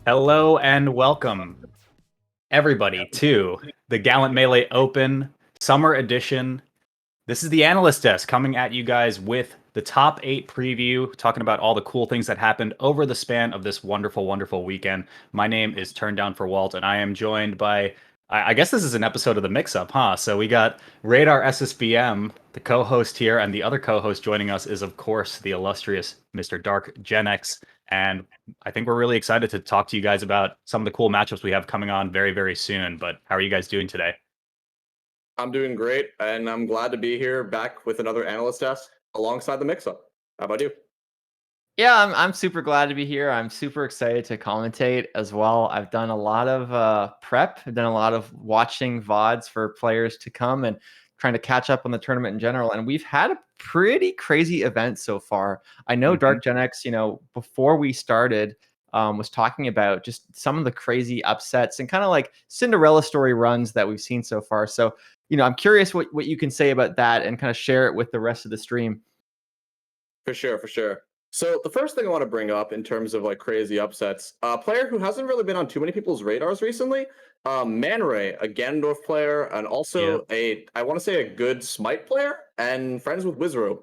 Hello and welcome, everybody, to the Gallant Melee Open Summer Edition. This is the Analyst Desk coming at you guys with the top 8 preview, talking about all the cool things that happened over the span of this wonderful, wonderful weekend. My name is Turned Down for Walt, and I am joined by, I guess this is an episode of the Mix Up, huh? So we got Radar SSBM, the co host here, and the other co host joining us is, of course, the illustrious Mr. Dark Gen X. And I think we're really excited to talk to you guys about some of the cool matchups we have coming on very, very soon. But how are you guys doing today? I'm doing great, and I'm glad to be here back with another analyst desk alongside the mix-up. How about you? Yeah, I'm super glad to be here. I'm super excited to commentate as well. I've done a lot of prep. I've done a lot of watching VODs for players to come and trying to catch up on the tournament in general. And we've had a pretty crazy event so far. I know Mhm. Dark Gen X, before we started, was talking about just some of the crazy upsets and kind of like Cinderella story runs that we've seen so far. So, I'm curious what you can say about that and kind of share it with the rest of the stream. For sure, for sure. So the first thing I want to bring up in terms of like crazy upsets, a player who hasn't really been on too many people's radars recently, Man Ray, a Ganondorf player, and Yeah. also I want to say a good Smite player and friends with Wizrobe.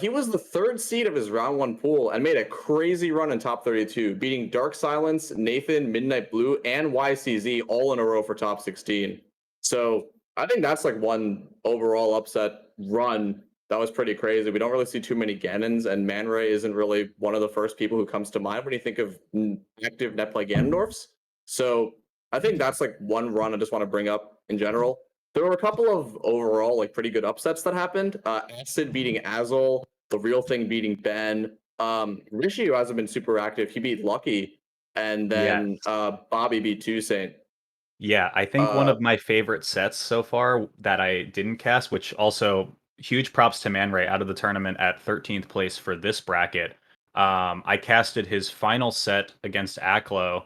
He was the third seed of his round one pool and made a crazy run in top 32, beating Dark Silence, Nathan, Midnight Blue, and YCZ all in a row for top 16. So I think that's like one overall upset run that was pretty crazy. We don't really see too many Ganons, and Man Ray isn't really one of the first people who comes to mind when you think of active net play Ganondorfs. So I think that's like one run I just want to bring up in general. There were a couple of overall like pretty good upsets that happened. Acid beating Azul, the real thing beating Ben. Rishi, who hasn't been super active, he beat Lucky, and Yeah. then Bobby beat Two Saint. Yeah, I think one Uh, of my favorite sets so far that I didn't cast, which also huge props to Man Ray out of the tournament at 13th place for this bracket. I casted his final set against Aklo,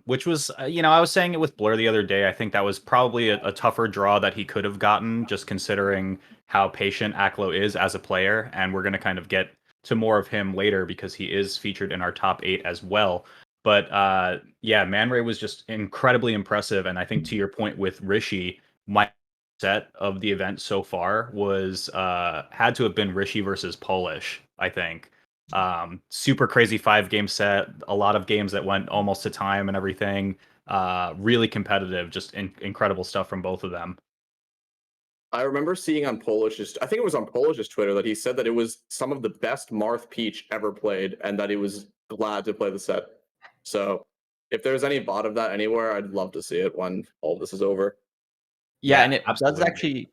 which was, I was saying it with Blur the other day. I think that was probably a tougher draw that he could have gotten, just considering how patient Aklo is as a player. And we're going to kind of get to more of him later because he is featured in our top 8 as well. But yeah, Man Ray was just incredibly impressive. And I think to your point with Rishi, my set of the event so far was had to have been Rishi versus Polish, I think. Super crazy 5 game set, a lot of games that went almost to time and everything. Really competitive, just incredible stuff from both of them. I remember seeing on Polish's, I think it was on Polish's Twitter, that he said that it was some of the best Marth Peach ever played and that he was glad to play the set. So if there's any bot of that anywhere, I'd love to see it when all this is over. Yeah, Yeah, and it absolutely.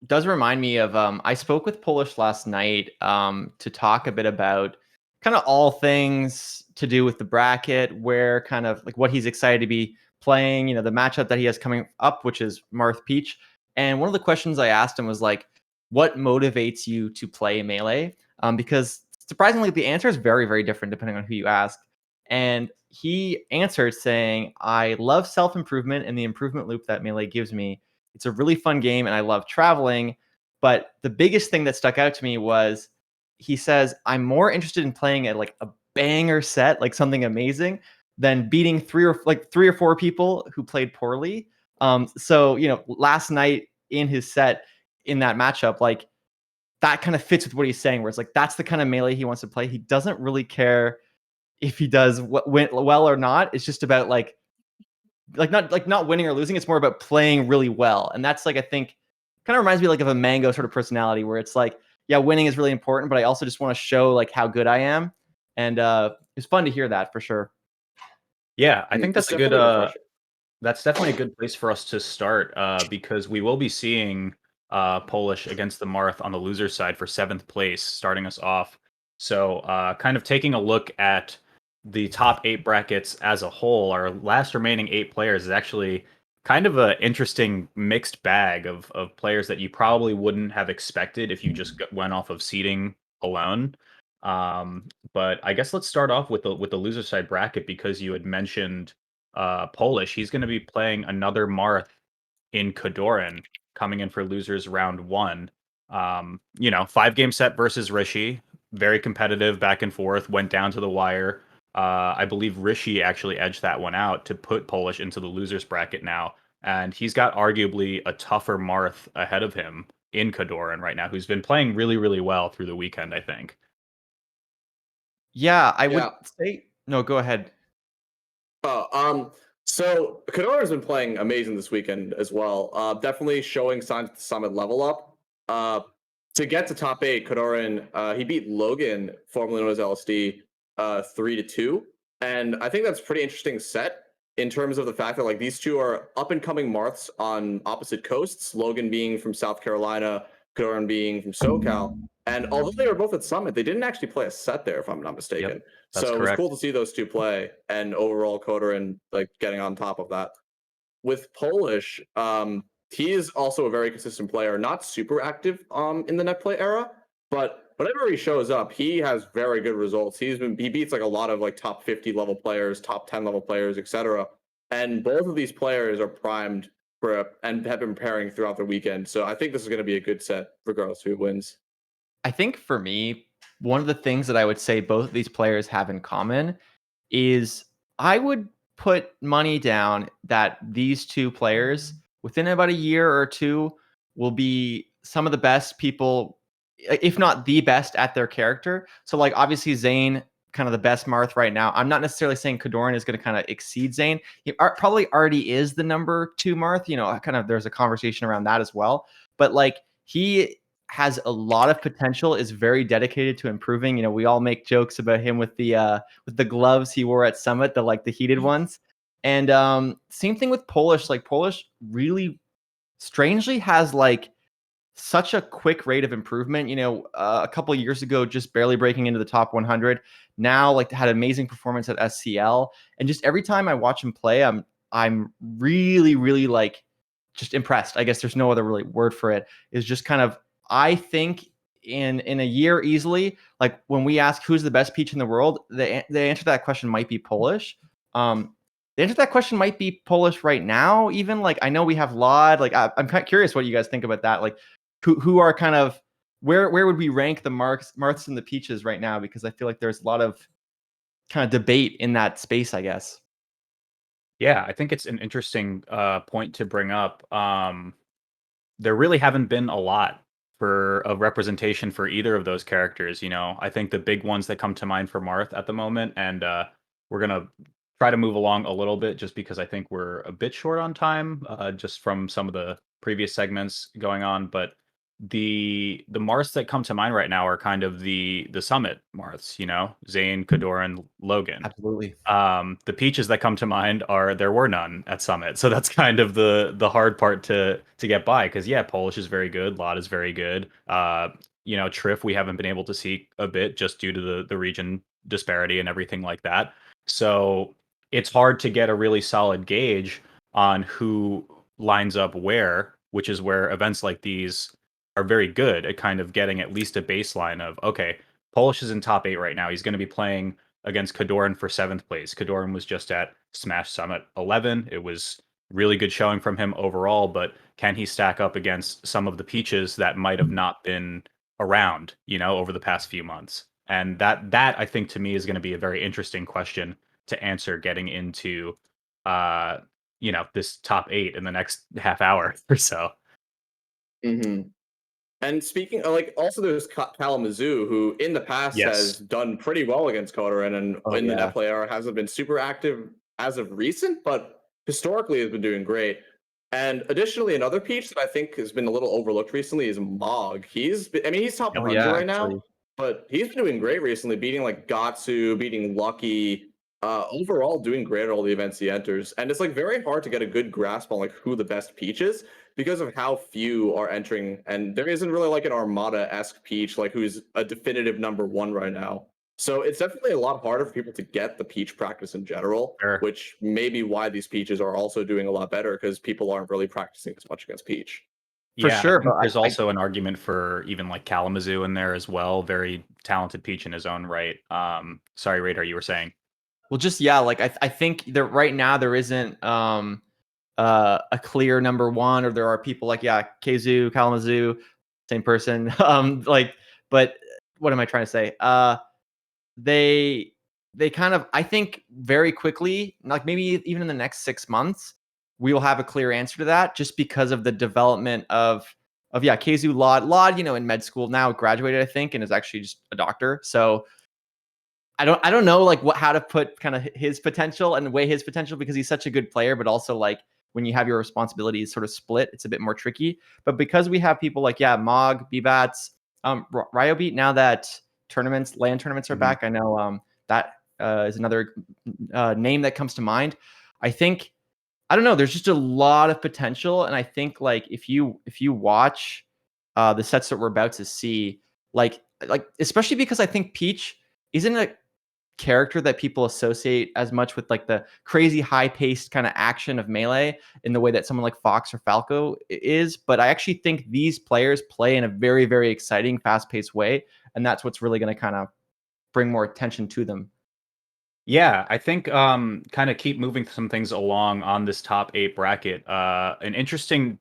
does remind me of I spoke with Polish last night to talk a bit about kind of all things to do with the bracket, where kind of like what he's excited to be playing, the matchup that he has coming up, which is Marth Peach. And one of the questions I asked him was like, what motivates you to play Melee? Because surprisingly, the answer is very, very different depending on who you ask. And he answered saying, I love self improvement and the improvement loop that Melee gives me. It's a really fun game and I love traveling. But the biggest thing that stuck out to me was he says, I'm more interested in playing at like a banger set, like something amazing, than beating three or four people who played poorly. So, last night in his set in that matchup, like that kind of fits with what he's saying, where it's like that's the kind of Melee he wants to play. He doesn't really care if he does well or not. It's just about not winning or losing. It's more about playing really well, and that's like I think kind of reminds me like of a Mango sort of personality, where it's like, yeah, winning is really important, but I also just want to show like how good I am, and it's fun to hear that for sure. Yeah, I think It's that's a good definitely refreshing. that's definitely a good place for us to start because we will be seeing Polish against the Marth on the loser side for 7th place, starting us off. So, kind of taking a look at the top 8 brackets as a whole, our last remaining 8 players is actually kind of an interesting mixed bag of players that you probably wouldn't have expected if you just went off of seeding alone. But I guess let's start off with the loser side bracket because you had mentioned Polish. He's going to be playing another Marth in Kadoran, coming in for losers round 1. 5 game set versus Rishi, very competitive, back and forth, went down to the wire. I believe Rishi actually edged that one out to put Polish into the losers bracket now, and he's got arguably a tougher Marth ahead of him in Kadoran right now, who's been playing really, really well through the weekend, I think. Yeah, I would Yeah. say no. Go ahead. So Kadora's been playing amazing this weekend as well. Definitely showing signs of the summit level up. To get to top 8, Kadoran he beat Logan, formerly known as LSD, 3-2, and I think that's a pretty interesting set in terms of the fact that like these two are up and coming Marths on opposite coasts. Logan being from South Carolina, Kadoran being from SoCal. And although they were both at Summit, they didn't actually play a set there, if I'm not mistaken. Yep, that's So it was correct. cool to see those two play, and overall Kadoran like getting on top of that. With Polish, he is also a very consistent player, not super active in the net play era, but whenever he shows up, he has very good results. He beats like a lot of like top 50 level players, top 10 level players, etc. And both of these players are primed for and have been preparing throughout the weekend. So I think this is going to be a good set regardless who wins. I think for me, one of the things that I would say both of these players have in common is I would put money down that these two players within about a year or two will be some of the best people, if not the best at their character. So like obviously Zane, kind of the best Marth right now. I'm not necessarily saying Kadoran is going to kind of exceed Zane. He probably already is the number 2 Marth. You know, kind of there's a conversation around that as well. But like he has a lot of potential, is very dedicated to improving. You know, we all make jokes about him with the gloves he wore at Summit, the heated ones. And same thing with Polish. Like Polish really strangely has like such a quick rate of improvement. You know, a couple of years ago, just barely breaking into the top 100. Now, like had amazing performance at SCL, and just every time I watch him play, I'm really, really like just impressed. I guess there's no other really word for it. Is just kind of I think in a year easily, like when we ask who's the best peach in the world, the answer to that question might be Polish. The answer to that question might be Polish right now. Even like I know we have Lod. Like I'm kind of curious what you guys think about that. Like who are kind of where would we rank the Marths and the Peaches right now? Because I feel like there's a lot of kind of debate in that space, I guess. Yeah, I think it's an interesting point to bring up. There really haven't been a lot for a representation for either of those characters. You know, I think the big ones that come to mind for Marth at the moment, and we're gonna try to move along a little bit just because I think we're a bit short on time, just from some of the previous segments going on. But the Marths that come to mind right now are kind of the Summit Marths. You know, Zane, Kadoran, Logan. Absolutely. The peaches that come to mind are there were none at Summit, so that's kind of the hard part to get by. Because yeah, Polish is very good, Lot is very good. You know, Triff we haven't been able to see a bit just due to the region disparity and everything like that. So it's hard to get a really solid gauge on who lines up where, which is where events like these are very good at kind of getting at least a baseline of okay, Polish is in top 8 right now. He's going to be playing against Kadoran for 7th place. Kadoran was just at Smash Summit 11. It was really good showing from him overall, but can he stack up against some of the peaches that might have not been around, you know, over the past few months? And that I think to me is going to be a very interesting question to answer getting into uh you know, this top 8 in the next half hour or so. Mm-hmm. And speaking of, like, also there's Kalamazoo, who in the past has Yes. done pretty well against Kotarin, and Oh in the yeah. net play era hasn't been super active as of recent, but historically has been doing great. And additionally, another peach that I think has been a little overlooked recently is Mog. I mean, he's top Oh 100 yeah, right now, actually. but he's been doing great recently, beating like Gatsu, beating Lucky. Overall, doing great at all the events he enters, and it's like very hard to get a good grasp on like who the best peach is because of how few are entering, and there isn't really like an Armada-esque peach like who's a definitive number 1 right now. So it's definitely a lot harder for people to get the peach practice in general, Sure. which may be why these peaches are also doing a lot better because people aren't really practicing as much against peach. For Yeah, I sure, but think there's I also an argument for even like Kalamazoo in there as well. Very talented peach in his own right. Sorry, Radar, you were saying. well just yeah, like I think that right now there isn't a clear number 1, or there are people like yeah, Keizu, Kalamazoo, same person. Like but what am I trying to say? They they kind of, I think very quickly, like maybe even in the next 6 months, we will have a clear answer to that, just because of the development of Kazu Lod, in med school now, graduated, I think, and is actually just a doctor. So I don't know like how to put kind of his potential and weigh his potential, because he's such a good player, but also like when you have your responsibilities sort of split, it's a bit more tricky. But because we have people like Mog, Bbats, Ryobeat, now that land tournaments are back, I know that is another name that comes to mind. I think, I don't know, there's just a lot of potential, and I think like if you watch the sets that we're about to see, like especially because I think Peach isn't a character that people associate as much with like the crazy high-paced kind of action of Melee in the way that someone like Fox or Falco is. But I actually think these players play in a very, very exciting, fast-paced way, and that's what's really going to kind of bring more attention to them. Yeah, I think kind of keep moving some things along on this top 8 bracket. An interesting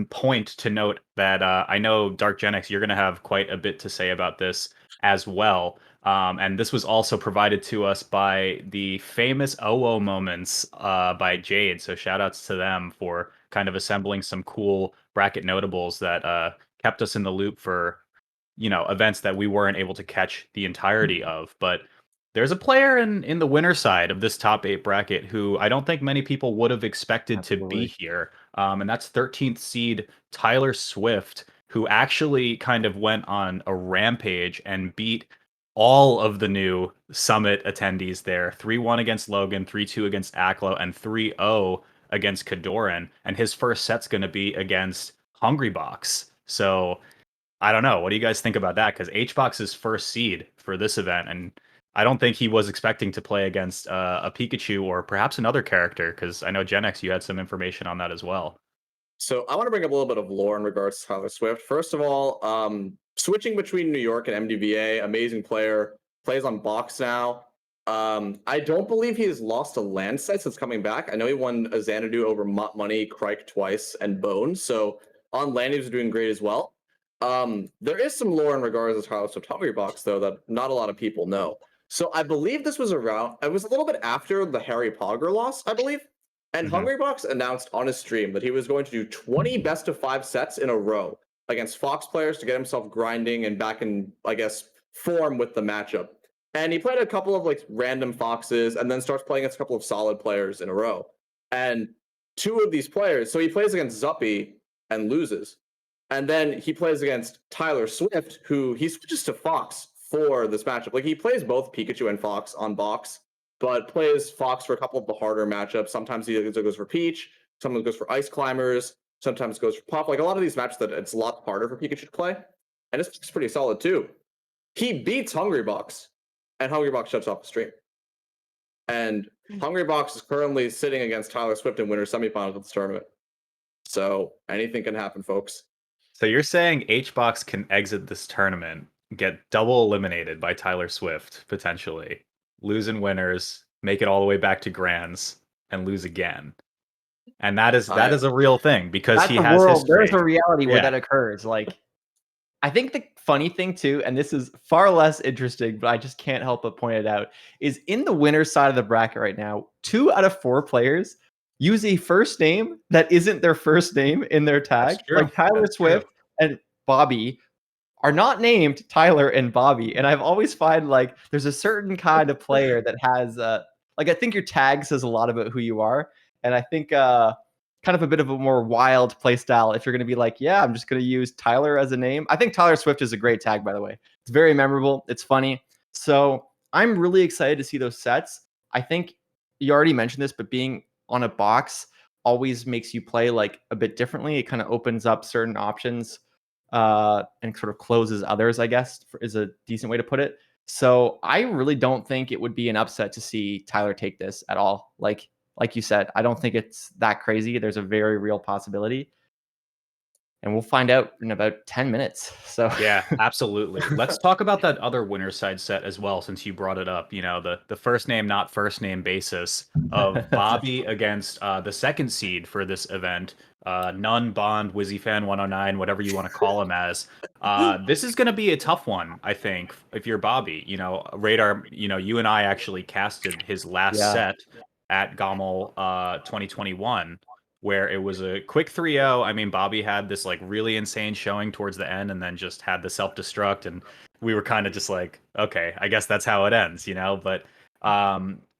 point to note that I know Dark Genix, you're going to have quite a bit to say about this as well. And this was also provided to us by the famous OO moments by Jade. So shout outs to them for kind of assembling some cool bracket notables that kept us in the loop for, events that we weren't able to catch the entirety of. But there's a player in the winner side of this top 8 bracket who I don't think many people would have expected to be here. And that's 13th seed Tyler Swift, who actually kind of went on a rampage and beat all of the new Summit attendees there. 3-1 against Logan, 3-2 against Aklo, and 3-0 against Kadoran. And his first set's going to be against Hungrybox. So I don't know. What do you guys think about that? Because HBox's first seed for this event, and I don't think he was expecting to play against a Pikachu or perhaps another character, because I know Gen you had some information on that as well. So I want to bring up a little bit of lore in regards to Tyler Swift. First of all, switching between New York and MDVA, amazing player, plays on box now. I don't believe he has lost a land set since coming back. I know he won a Xanadu over Mott Money, Crike twice, and Bone. So on land, he was doing great as well. There is some lore in regards to Tyler Swift Hungrybox, though, that not a lot of people know. So I believe this was around, it was a little bit after the Harry Pogger loss, I believe. And Hungrybox announced on his stream that he was going to do 20 best of 5 sets in a row against Fox players to get himself grinding and back in, I guess, form with the matchup. And he played a couple of like random Foxes and then starts playing against a couple of solid players in a row. And 2 of these players, so he plays against Zuppy and loses. And then he plays against Tyler Swift, who he switches to Fox for this matchup. Like he plays both Pikachu and Fox on box, but plays Fox for a couple of the harder matchups. Sometimes he goes for Peach, sometimes goes for Ice Climbers, sometimes goes for Pop. Like a lot of these matches that it's a lot harder for Pikachu to play. And it's pretty solid too. He beats Hungrybox, and Hungrybox shuts off the stream. And Hungrybox is currently sitting against Tyler Swift in winter semifinals of this tournament. So anything can happen, folks. So you're saying HBox can exit this tournament, get double eliminated by Tyler Swift, potentially, lose in winners, make it all the way back to grands, and lose again. And that is a real thing, because he has history. There's a reality where that occurs. Like, I think the funny thing too, and this is far less interesting, but I just can't help but point it out, is in the winner side of the bracket right now, 2 out of 4 players use a first name that isn't their first name in their tag. Like Tyler Swift and Bobby are not named Tyler and Bobby. And I've always find like there's a certain kind of player that has like, I think your tag says a lot about who you are. And I think kind of a bit of a more wild play style if you're going to be like, yeah, I'm just going to use Tyler as a name. I think Tyler Swift is a great tag, by the way. It's very memorable. It's funny. So I'm really excited to see those sets. I think you already mentioned this, but being on a box always makes you play like a bit differently. It kind of opens up certain options and sort of closes others, I guess, is a decent way to put it. So I really don't think it would be an upset to see Tyler take this at all. Like you said, I don't think it's that crazy. There's a very real possibility. And we'll find out in about 10 minutes. So yeah, absolutely. Let's talk about that other winner side set as well, since you brought it up. You know, the first name, not first name basis of Bobby against the second seed for this event, None, Bond, WizzyFan 109, whatever you want to call him as. This is going to be a tough one, I think, if you're Bobby. Radar, you and I actually casted his last Yeah. set at Gommel 2021, where it was a quick 3-0. I mean, Bobby had this like really insane showing towards the end and then just had the self-destruct, and we were kind of just like, okay, I guess that's how it ends, But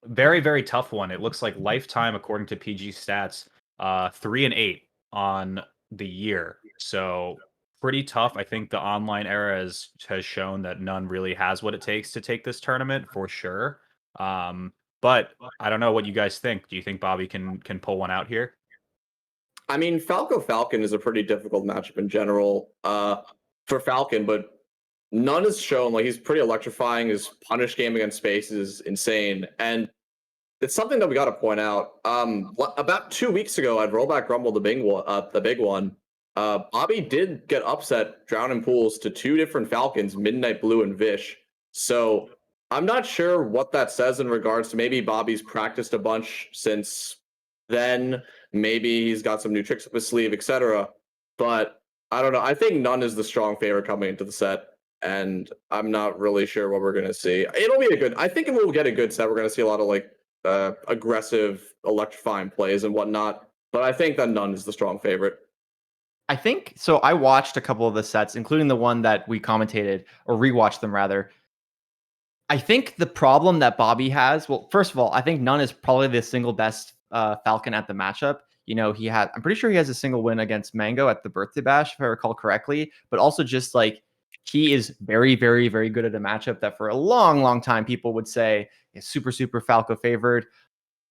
very, very tough one. It looks like lifetime, according to PG stats, 3-8 on the year. So pretty tough. I think the online era has shown that none really has what it takes to take this tournament for sure. But I don't know what you guys think. Do you think Bobby can pull one out here? I mean, Falco Falcon is a pretty difficult matchup in general for Falcon, but none has shown like he's pretty electrifying. His punish game against space is insane, and it's something that we got to point out. About 2 weeks ago at Rollback Rumble, the big one, Bobby did get upset, drowning pools to two different Falcons, Midnight Blue and Vish. So I'm not sure what that says in regards to maybe Bobby's practiced a bunch since then. Maybe he's got some new tricks up his sleeve, etc. But I don't know. I think none is the strong favorite coming into the set, and I'm not really sure what we're gonna see. It'll be a good. I think we'll get a good set. We're gonna see a lot of like aggressive, electrifying plays and whatnot. But I think that none is the strong favorite. I think so. I watched a couple of the sets, including the one that we commentated or rewatched them rather. I think the problem that Bobby has, well, first of all, I think none is probably the single best Falcon at the matchup. I'm pretty sure he has a single win against Mango at the birthday bash, if I recall correctly, but also just like he is very, very, very good at a matchup that for a long, long time people would say is super, super Falco favored.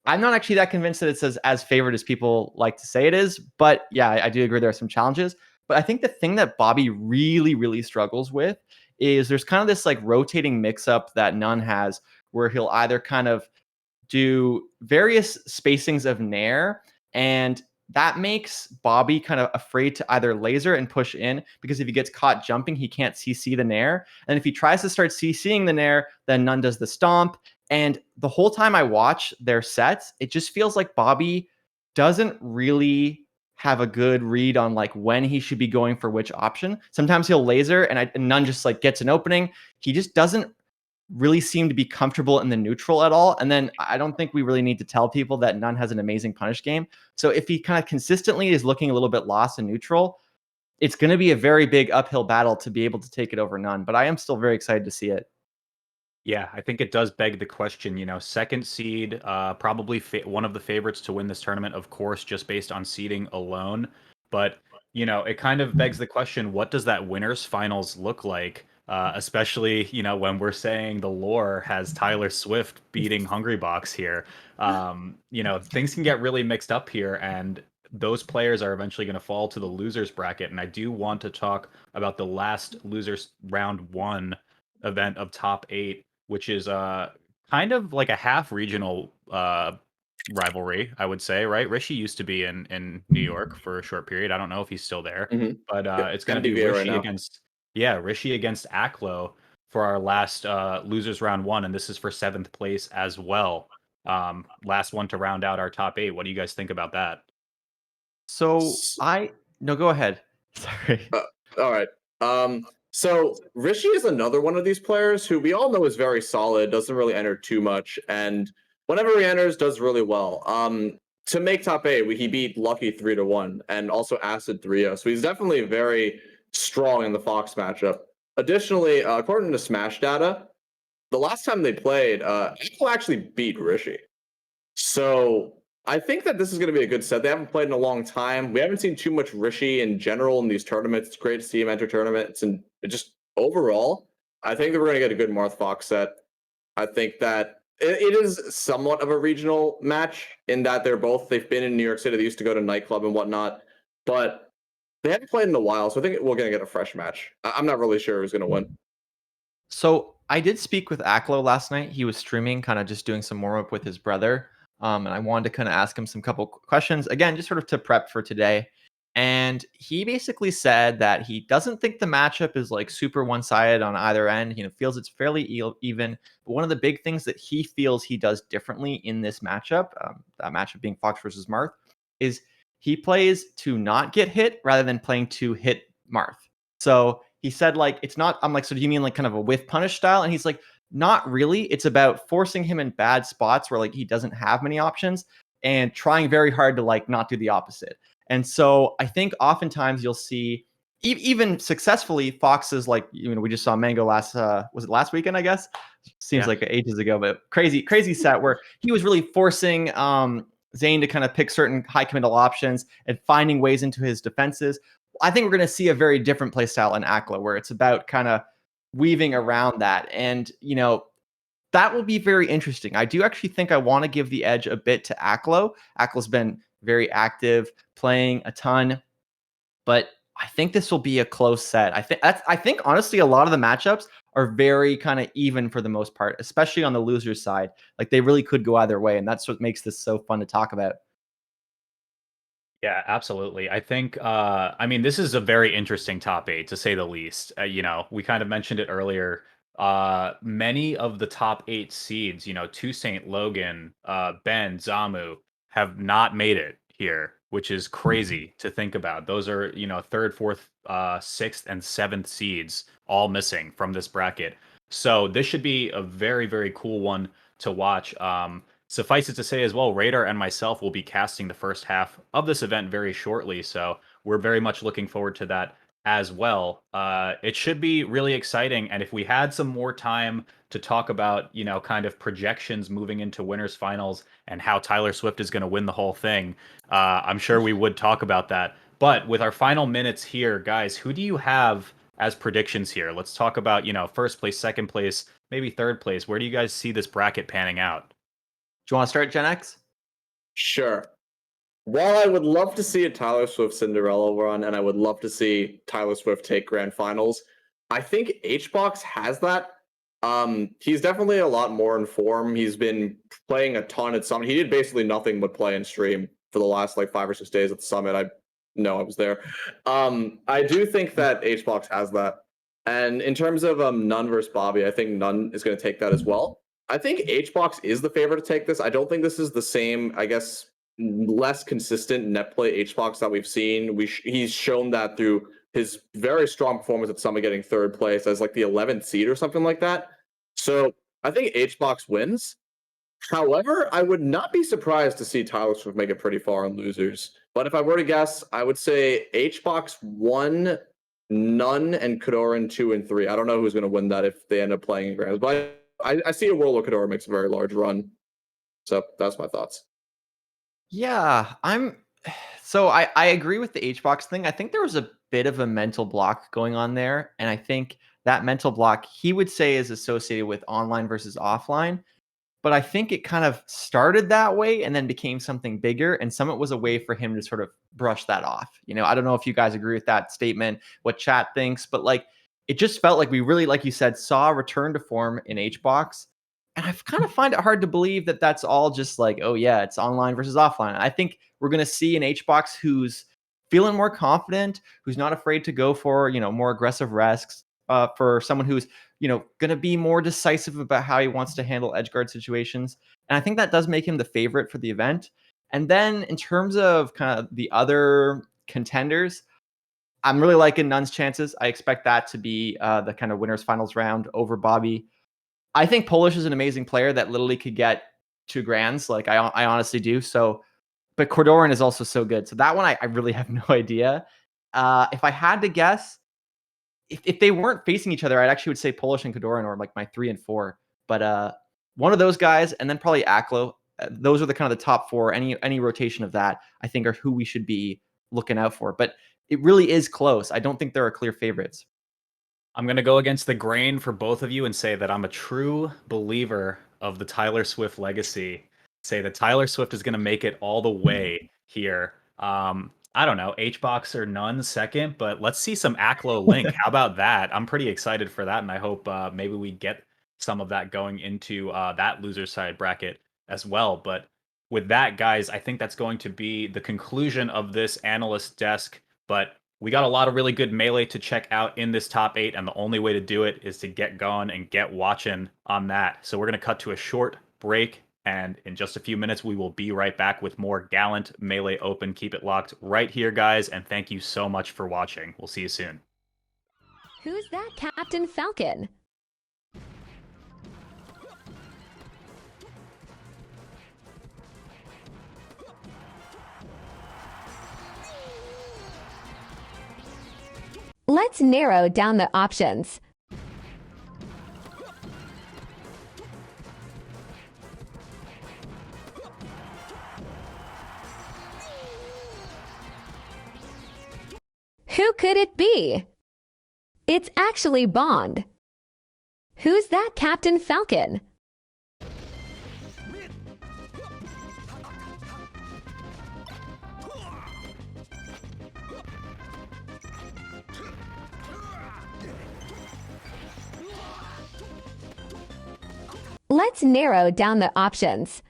I'm not actually that convinced that it's as favored as people like to say it is, but yeah, I do agree there are some challenges. But I think the thing that Bobby really, really struggles with is there's kind of this like rotating mix up that none has where he'll either kind of do various spacings of Nair, and that makes Bobby kind of afraid to either laser and push in because if he gets caught jumping, he can't CC the Nair. And if he tries to start CCing the Nair, then none does the stomp. And the whole time I watch their sets, it just feels like Bobby doesn't really have a good read on like when he should be going for which option. Sometimes he'll laser and none just like gets an opening. He just doesn't really seem to be comfortable in the neutral at all. And then I don't think we really need to tell people that none has an amazing punish game. So if he kind of consistently is looking a little bit lost in neutral, it's going to be a very big uphill battle to be able to take it over none. But I am still very excited to see it. Yeah, I think it does beg the question, second seed, probably one of the favorites to win this tournament, of course, just based on seeding alone. But, it kind of begs the question, what does that winners finals look like? Especially, when we're saying the lore has Tyler Swift beating Hungrybox here. Things can get really mixed up here, and those players are eventually going to fall to the losers bracket. And I do want to talk about the last losers round one event of top 8, which is kind of like a half regional rivalry, I would say, right? Rishi used to be in New York for a short period. I don't know if he's still there, Mm-hmm. but Yeah, it's going to be MDVA right Rishi now. against Rishi against Aklo for our last losers round one, and this is for 7th place as well. Last one to round out our top 8. What do you guys think about that? So no, go ahead. Sorry. All right. So Rishi is another one of these players who we all know is very solid, doesn't really enter too much, and whenever he enters, does really well. To make top 8, he beat Lucky 3-1 and also Acid 3-0. So he's definitely very strong in the Fox matchup. Additionally, according to Smash data, the last time they played, Apple actually beat Rishi. So I think that this is going to be a good set. They haven't played in a long time. We haven't seen too much Rishi in general in these tournaments. It's great to see him enter tournaments, and just overall, I think that we're going to get a good Marth Fox set. I think that it is somewhat of a regional match in that they've been in New York City. They used to go to nightclub and whatnot, but they haven't played in a while. So I think we're going to get a fresh match. I'm not really sure who's going to win. So I did speak with Aklo last night. He was streaming, kind of just doing some warm up with his brother. And I wanted to kind of ask him some couple questions, again, just sort of to prep for today. And he basically said that he doesn't think the matchup is like super one sided on either end. Feels it's fairly even. But one of the big things that he feels he does differently in this matchup, that matchup being Fox versus Marth, is he plays to not get hit rather than playing to hit Marth. So he said, like, it's not, I'm like, so do you mean like kind of a whiff punish style? And he's like, not really. It's about forcing him in bad spots where like he doesn't have many options and trying very hard to like not do the opposite. And so I think oftentimes you'll see even successfully Foxes, like, you know, we just saw Mango last was it last weekend, I guess? Seems like ages ago, but crazy set where he was really forcing Zane to kind of pick certain high committal options and finding ways into his defenses. I think we're going to see a very different play style in Akla where it's about kind of weaving around that. And, you know, that will be very interesting. I do actually think I want to give the edge a bit to Aklo. Akla's been very active, playing a ton, but I think this will be a close set. I think honestly, a lot of the matchups are very kind of even for the most part, especially on the loser's side. Like they really could go either way, and that's what makes this so fun to talk about. Yeah, absolutely. I think, I mean, this is a very interesting top eight to say the least. You know, we kind of mentioned it earlier. Many of the top eight seeds, you know, Toussaint, Logan, Ben, Zamu, have not made it here, which is crazy to think about. Those are, you know, third, fourth, sixth, and seventh seeds all missing from this bracket. So this should be a very, very cool one to watch. Suffice it to say as well, Radar and myself will be casting the first half of this event very shortly, so we're very much looking forward to that as well. It should be really exciting, and if we had some more time to talk about, you know, kind of projections moving into winners finals and how Tyler Swift is going to win the whole thing, I'm sure we would talk about that. But with our final minutes here, guys, who do you have as predictions here? Let's talk about, you know, first place, second place, maybe third place. Where do you guys see this bracket panning out? Do you want to start, Gen X? Sure. While I would love to see a Tyler Swift Cinderella run, and I would love to see Tyler Swift take grand finals, I think HBox has that. He's definitely a lot more in form. He's been playing a ton at Summit. He did basically nothing but play and stream for the last like 5 or 6 days at the Summit. I know I was there. I do think that HBox has that. And in terms of Nunn versus Bobby, I think Nunn is going to take that as well. I think HBox is the favorite to take this. I don't think this is the same, I guess, less consistent net play HBox that we've seen. He's shown that through his very strong performance at Summit, getting third place as like the 11th seed or something like that. So I think HBox wins. However, I would not be surprised to see Tyler Swift make it pretty far in losers. But if I were to guess, I would say HBox 1, Nunn, and Kadoran 2 and 3. I don't know who's going to win that if they end up playing in Grams, but I see a world where Kadora makes a very large run. So that's my thoughts. Yeah, so I agree with the HBox thing. I think there was a bit of a mental block going on there. And I think that mental block he would say is associated with online versus offline. But I think it kind of started that way and then became something bigger. And Summit was a way for him to sort of brush that off. You know, I don't know if you guys agree with that statement, what chat thinks, but like it just felt like we really, like you said, saw a return to form in HBox. And I kind of find it hard to believe that that's all just like, oh yeah, it's online versus offline. I think we're going to see an HBox who's feeling more confident, who's not afraid to go for, you know, more aggressive risks, for someone who's, you know, going to be more decisive about how he wants to handle edge guard situations. And I think that does make him the favorite for the event. And then in terms of kind of the other contenders, I'm really liking Nunn's chances. I expect that to be the kind of winners finals round over Bobby. I think Polish is an amazing player that literally could get 2 grands. Like I honestly do. So, but Cordoran is also so good. So that one I really have no idea. If I had to guess, if they weren't facing each other, I'd actually would say Polish and Kodorin or like my 3 and 4. But one of those guys, and then probably Aklo. Those are the kind of the top 4. Any rotation of that, I think, are who we should be looking out for. But it really is close. I don't think there are clear favorites. I'm going to go against the grain for both of you and say that I'm a true believer of the Tyler Swift legacy. Say that Tyler Swift is going to make it all the way here. I don't know, HBox or none second, but let's see some Aklo Link. How about that? I'm pretty excited for that, and I hope maybe we get some of that going into that loser side bracket as well. But with that, guys, I think that's going to be the conclusion of this analyst desk. But we got a lot of really good melee to check out in this top 8, and the only way to do it is to get going and get watching on that. So we're going to cut to a short break, And in just a few minutes, we will be right back with more Galint Melee Open. Keep it locked right here, guys. And thank you so much for watching. We'll see you soon. Who's that Captain Falcon? Let's narrow down the options. Who could it be? It's actually Bond. Who's that Captain Falcon? Let's narrow down the options.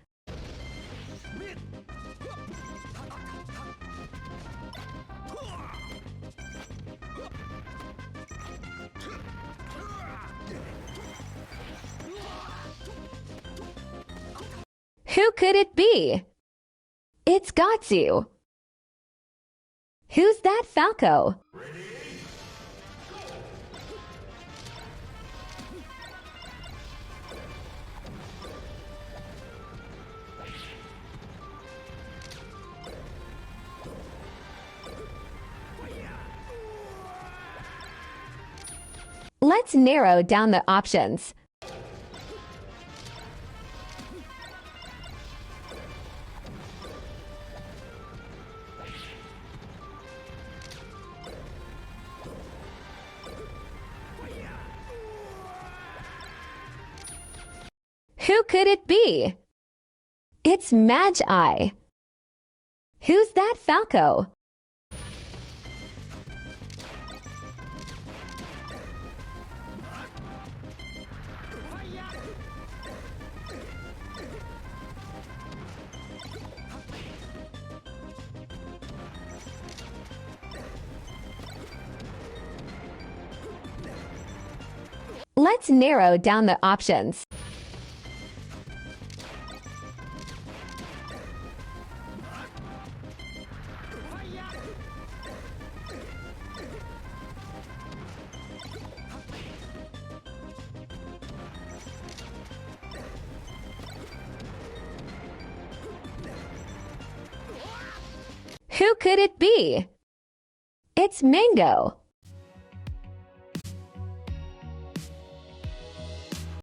Who could it be? It's Gatsu. Who's that Falco? Let's narrow down the options. Who could it be? It's Magi. Who's that Falco? Let's narrow down the options. Who could it be? It's Mango.